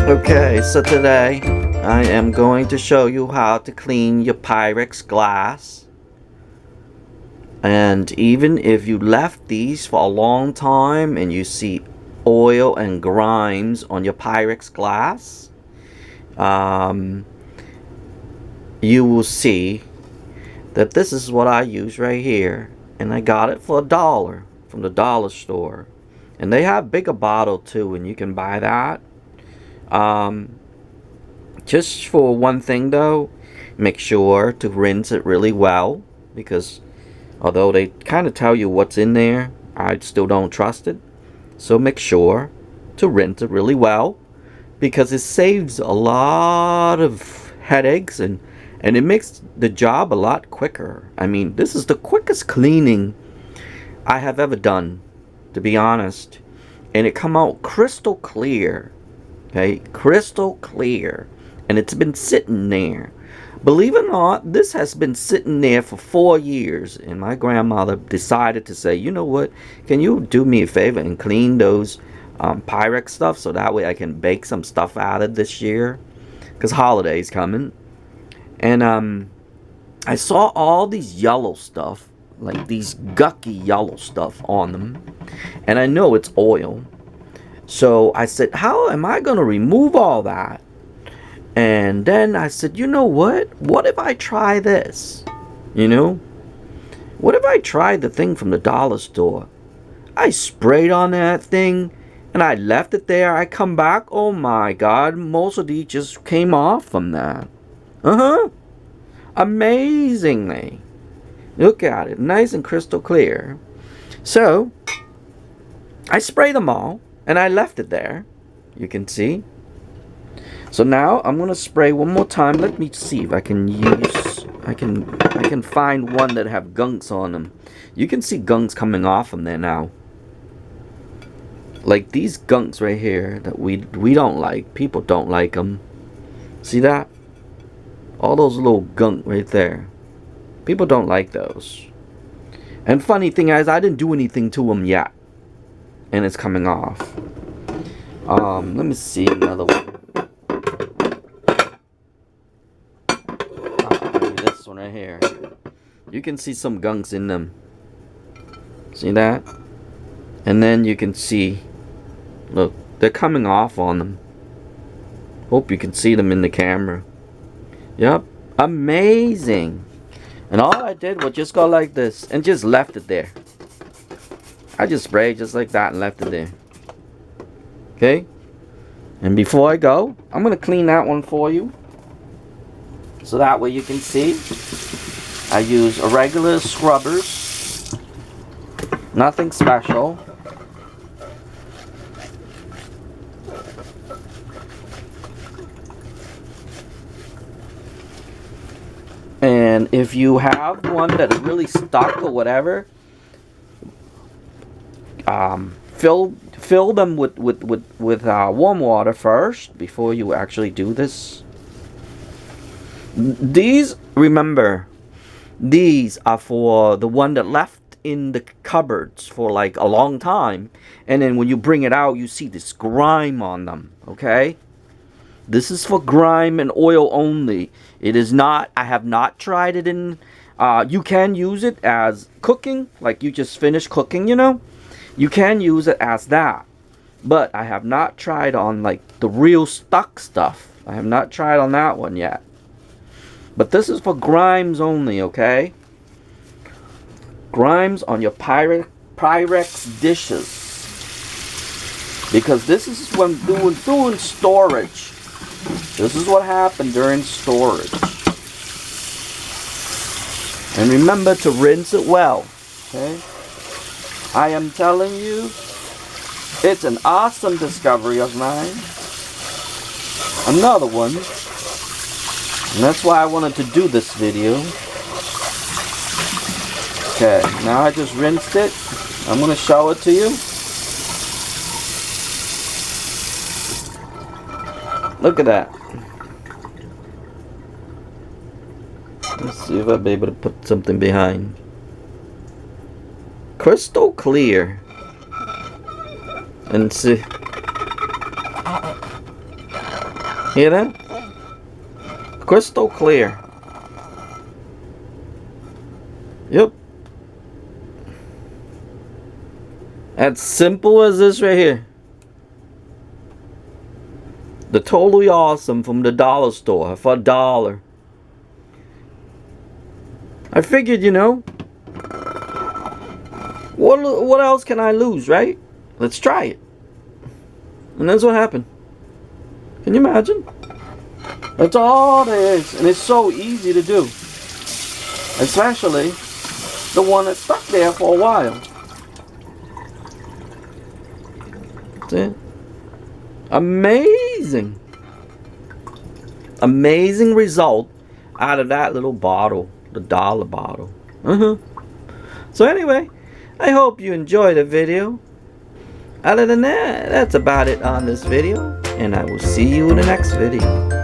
Okay, so today I am going to show you how to clean your Pyrex glass. And even if you left these for a long time and you see oil and grimes on your Pyrex glass, you will see that this is what I use right here. And I got it for $1 from the dollar store. And they have bigger bottle too, and you can buy that. Just for one thing though, make sure to rinse it really well, because although they kind of tell you what's in there, I still don't trust it. So make sure to rinse it really well, because it saves a lot of headaches and it makes the job a lot quicker. I mean, this is the quickest cleaning I have ever done, to be honest. And it come out crystal clear. Okay, crystal clear. And it's been sitting there. Believe it or not, this has been sitting there for 4 years. And my grandmother decided to say, you know what, can you do me a favor and clean those Pyrex stuff, so that way I can bake some stuff out of this year, because holidays coming. And I saw all these yellow stuff, like these gucky yellow stuff on them, and I know it's oil. So I said, how am I going to remove all that? And then I said, you know what if I try this? You know, what if I tried the thing from the dollar store? I sprayed on that thing and I left it there. I come back, oh my god, most of these just came off from that. Amazingly. Look at it, nice and crystal clear. So I sprayed them all and I left it there. You can see. So now I'm gonna spray one more time. Let me see if I can use, I can find one that have gunks on them. You can see gunks coming off from there now. Like these gunks right here that we don't like. People don't like them. See that? All those little gunk right there. People don't like those. And funny thing is, I didn't do anything to them yet, and it's coming off. Let me see another one. This one right here. You can see some gunks in them. See that? And then you can see, look, they're coming off on them. Hope you can see them in the camera. Yep, amazing. And all I did was just go like this and just left it there. I just sprayed just like that and left it there. Okay? And before I go, I'm going to clean that one for you, so that way you can see. I use a regular scrubbers. Nothing special. And if you have one that is really stuck or whatever, fill them with warm water first before you actually do this. These, remember, these are for the one that left in the cupboards for like a long time, and then when you bring it out, you see this grime on them. Okay, this is for grime and oil only. It is not, I have not tried it in, you can use it as cooking, like you just finished cooking, you know. You can use it as that. But I have not tried on like the real stuck stuff. I have not tried on that one yet. But this is for grimes only, okay? Grimes on your Pyrex dishes. Because this is when doing storage. This is what happened during storage. And remember to rinse it well, okay? I am telling you, it's an awesome discovery of mine. Another one. And that's why I wanted to do this video. Okay, now I just rinsed it. I'm going to show it to you. Look at that. Let's see if I'll be able to put something behind. Crystal clear. And see. Hear that? Crystal clear. Yep. As simple as this right here. The Totally Awesome from the dollar store for $1. I figured, you know, what else can I lose, right? Let's try it. And that's what happened. Can you imagine? That's all there is. And it's so easy to do. Especially the one that stuck there for a while. See? Amazing. Amazing result out of that little bottle. The dollar bottle. So anyway, I hope you enjoyed the video. Other than that, that's about it on this video. And I will see you in the next video.